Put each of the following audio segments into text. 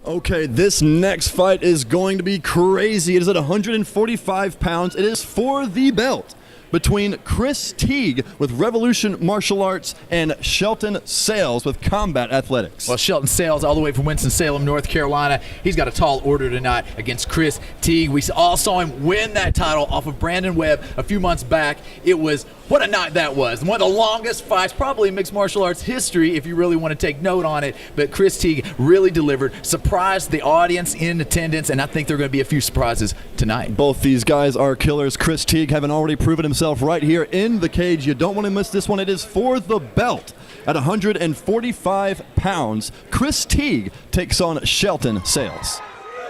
Okay, this next fight is going to be crazy. It is at 145 pounds. It is for the belt between Chris Teague with Revolution Martial Arts and Shelton Sales with Combat Athletics. Well, Shelton Sales, all the way from Winston-Salem, North Carolina, he's got a tall order tonight against Chris Teague. We all saw him win that title off of Brandon Webb a few months back. It was, what a night that was. One of the longest fights probably in mixed martial arts history, if you really want to take note on it. But Chris Teague really delivered, surprised the audience in attendance, and I think there are going to be a few surprises tonight. Both these guys are killers. Chris Teague having already proven himself right here in the cage. You don't want to miss this one. It is for the belt. At 145 pounds, Chris Teague takes on Shelton Sales.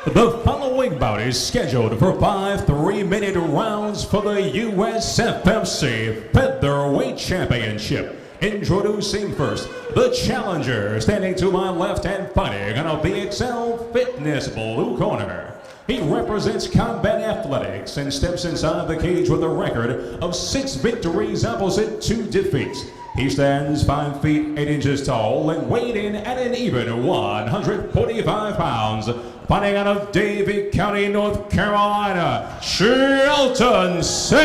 The following bout is scheduled for 5 3-minute rounds for the USFFC Featherweight Championship. Introducing first, the challenger, standing to my left and fighting on a VXL Fitness blue corner. He represents Combat Athletics and steps inside the cage with a record of 6 victories opposite 2 defeats. He stands 5 feet 8 inches tall and weighed in at an even 145 pounds. Fighting out of Davie County, North Carolina, Shelton Sales.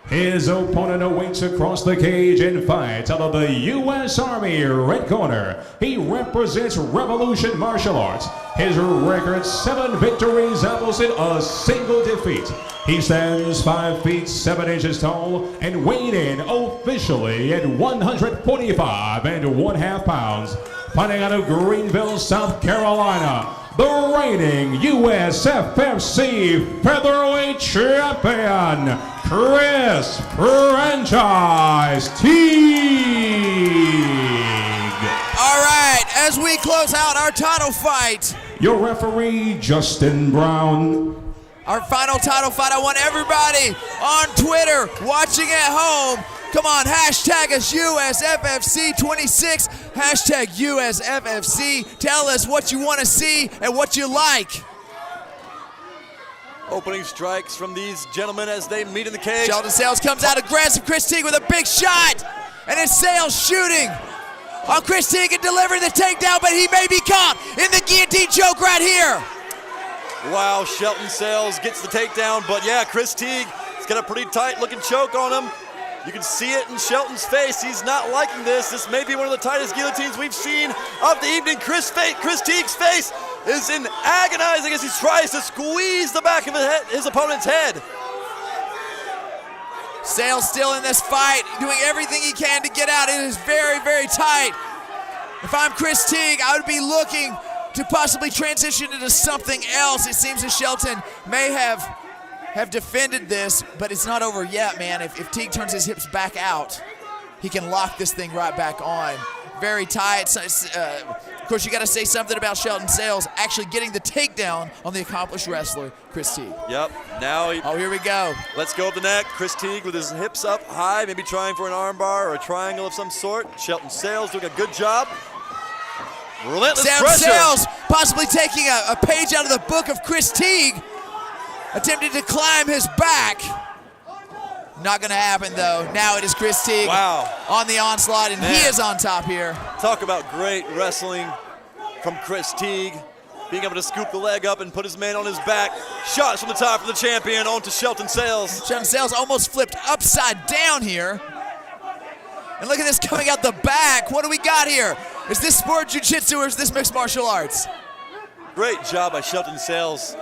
His opponent awaits across the cage and fights out of the U.S. Army red corner. He represents Revolution Martial Arts. His record, 7 victories opposite a single defeat. He stands 5 feet 7 inches tall and weighed in officially at 145 1/2 pounds. Fighting out of Greenville, South Carolina, the reigning USFFC Featherweight Champion, Chris Franchise Teague. All right, as we close out our title fight. Your referee, Justin Brown. Our final title fight, I want everybody on Twitter watching at home. Come on, hashtag us USFFC26, hashtag USFFC. Tell us what you want to see and what you like. Opening strikes from these gentlemen as they meet in the cage. Shelton Sales comes out aggressive. Chris Teague with a big shot. And it's Sales shooting on Chris Teague and delivering the takedown, but he may be caught in the guillotine choke right here. Wow, Shelton Sales gets the takedown, but yeah, Chris Teague has got a pretty tight looking choke on him. You can see it in Shelton's face. He's not liking this. This may be one of the tightest guillotines we've seen of the evening. Chris Teague's face is in agonizing as he tries to squeeze the back of his opponent's head. Sales still in this fight, doing everything he can to get out. It is very, very tight. If I'm Chris Teague, I would be looking to possibly transition into something else. It seems that Shelton may have defended this, but it's not over yet, man. If Teague turns his hips back out, he can lock this thing right back on. Very tight. Of course, you got to say something about Shelton Sales actually getting the takedown on the accomplished wrestler, Chris Teague. Yep. Now oh, here we go. Let's go up the neck. Chris Teague with his hips up high, maybe trying for an armbar or a triangle of some sort. Shelton Sales doing a good job. Relentless pressure. Sales possibly taking a page out of the book of Chris Teague, attempting to climb his back. Not going to happen, though. Now it is Chris Teague on the onslaught, and he is on top here. Talk about great wrestling from Chris Teague. Being able to scoop the leg up and put his man on his back. Shots from the top for the champion onto Shelton Sales. Shelton Sales almost flipped upside down here. And look at this coming out the back. What do we got here? Is this sport jiu-jitsu or is this mixed martial arts? Great job by Shelton Sales,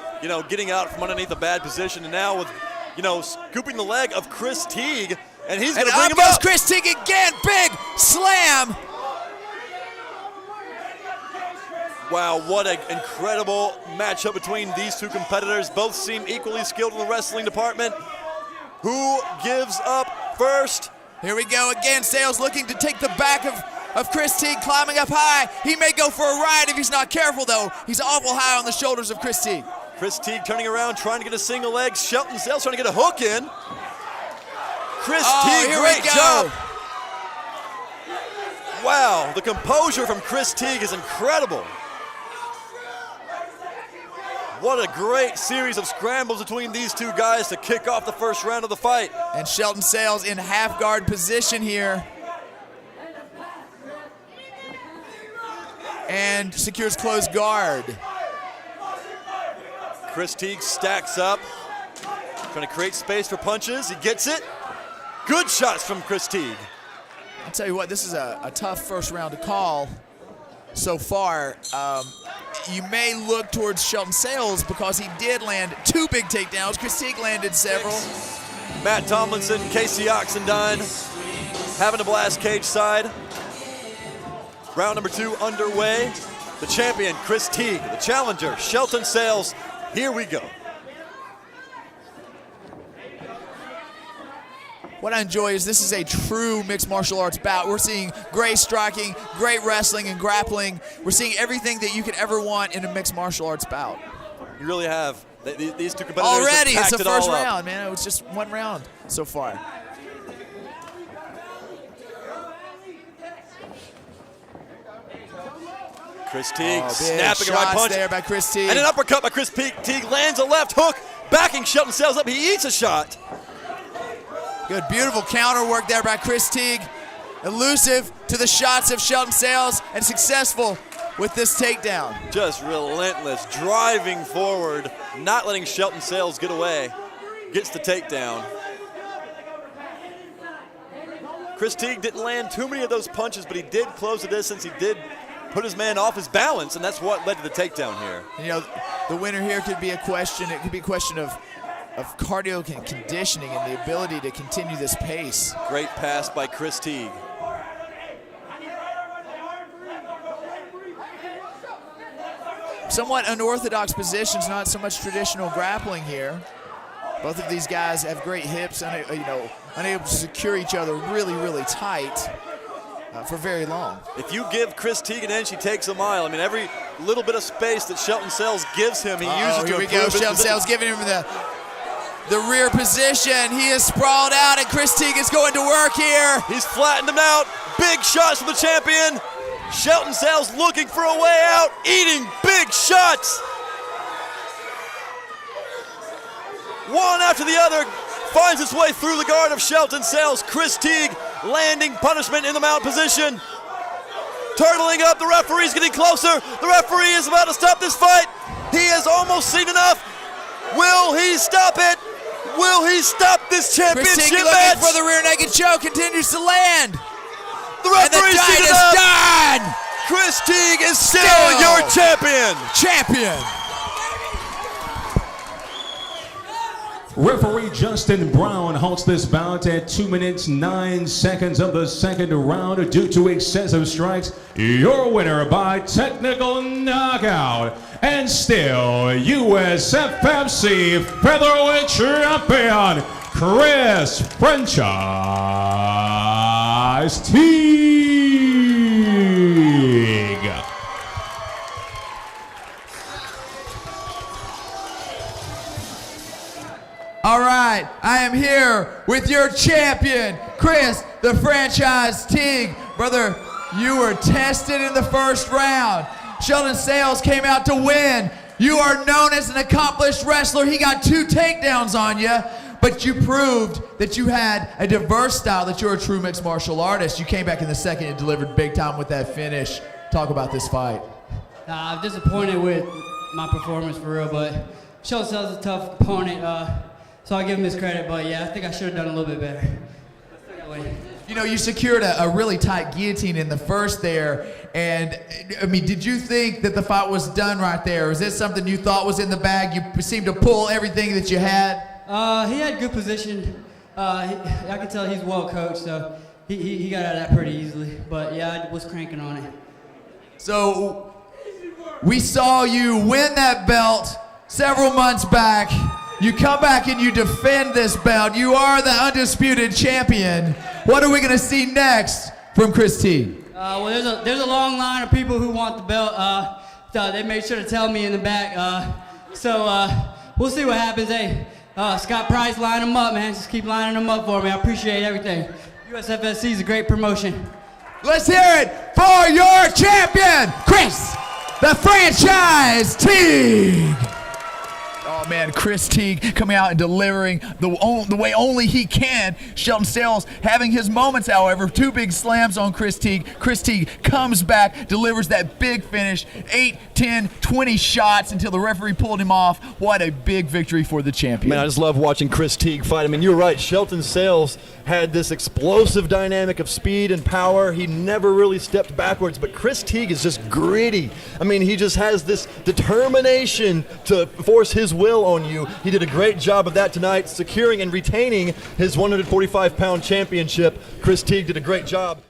getting out from underneath a bad position, and now with, scooping the leg of Chris Teague, and he's going to bring him up. Chris Teague again, big slam. Wow, what an incredible matchup between these two competitors. Both seem equally skilled in the wrestling department. Who gives up first? Here we go again. Sales looking to take the back of Chris Teague, climbing up high. He may go for a ride if he's not careful, though. He's awful high on the shoulders of Chris Teague. Chris Teague turning around, trying to get a single leg. Shelton Sales trying to get a hook in. Chris Teague, great job. Wow, the composure from Chris Teague is incredible. What a great series of scrambles between these two guys to kick off the first round of the fight. And Shelton Sales in half guard position here. and secures close guard. Chris Teague stacks up, trying to create space for punches. He gets it. Good shots from Chris Teague. I'll tell you what, this is a tough first round to call so far. You may look towards Shelton Sales because he did land 2 big takedowns. Chris Teague landed several. Matt Tomlinson, Casey Oxendine having a blast cage side. Round number 2 underway. The champion, Chris Teague. The challenger, Shelton Sales. Here we go. What I enjoy is this is a true mixed martial arts bout. We're seeing great striking, great wrestling and grappling. We're seeing everything that you could ever want in a mixed martial arts bout. You really have. These two competitors Already, have it's packed the it all first up. round, man. It was just 1 round so far. Chris Teague Big snapping a right shots punch. there by Chris Teague. And an uppercut by Chris Teague lands a left hook, backing Shelton Sales up. He eats a shot. Good, beautiful counter work there by Chris Teague. Elusive to the shots of Shelton Sales and successful with this takedown. Just relentless, driving forward, not letting Shelton Sales get away. Gets the takedown. Chris Teague didn't land too many of those punches, but he did close the distance. He did put his man off his balance, and that's what led to the takedown here. You know, the winner here could be a question. It could be a question of cardio and conditioning and the ability to continue this pace. Great pass by Chris Teague. Somewhat unorthodox positions, not so much traditional grappling here. Both of these guys have great hips, unable to secure each other really, really tight for very long. If you give Chris Teague an inch, he takes a mile. I mean, every little bit of space that Shelton Sales gives him, he uses to here we improve go. his Shelton position. Sales giving him the rear position. He is sprawled out, and Chris Teague is going to work here. He's flattened him out. Big shots from the champion. Shelton Sales looking for a way out, eating big shots. One after the other finds its way through the guard of Shelton Sales. Chris Teague landing punishment in the mount position. Turtling up, the referee's getting closer. The referee is about to stop this fight. He has almost seen enough. Will he stop it? Will he stop this Chris championship Teague match? looking for the rear naked choke, continues to land. The And the referee's fight seen is enough. done. Chris Teague is still your champion. Champion. Referee Justin Brown halts this bout at 2 minutes 9 seconds of the second round due to excessive strikes. Your winner by technical knockout and still USFFC featherweight champion Chris Franchise Teague. All right, I am here with your champion, Chris, the Franchise Teague. Brother, you were tested in the first round. Shelton Sales came out to win. You are known as an accomplished wrestler. He got 2 takedowns on you, but you proved that you had a diverse style, that you're a true mixed martial artist. You came back in the second and delivered big time with that finish. Talk about this fight. I'm disappointed with my performance for real, but Shelton Sales is a tough opponent. So I give him his credit, but yeah, I think I should have done a little bit better. You know, you secured a really tight guillotine in the first there, and I mean, did you think that the fight was done right there? Was this something you thought was in the bag? You seemed to pull everything that you had? He had good position. I could tell he's well coached, so he got out of that pretty easily. But yeah, I was cranking on it. So we saw you win that belt several months back. You come back and you defend this belt. You are the undisputed champion. What are we going to see next from Chris Teague? Well, there's a long line of people who want the belt. So they made sure to tell me in the back. So we'll see what happens. Hey, Scott Price, line them up, man. Just keep lining them up for me. I appreciate everything. USFFC is a great promotion. Let's hear it for your champion, Chris, the Franchise Teague. Oh man, Chris Teague coming out and delivering the way only he can. Shelton Sales having his moments, however. 2 big slams on Chris Teague. Chris Teague comes back, delivers that big finish. 8, 10, 20 shots until the referee pulled him off. What a big victory for the champion. Man, I just love watching Chris Teague fight. I mean, you're right. Shelton Sales had this explosive dynamic of speed and power. He never really stepped backwards, but Chris Teague is just gritty. I mean, he just has this determination to force his will on you. He did a great job of that tonight, securing and retaining his 145-pound championship. Chris Teague did a great job.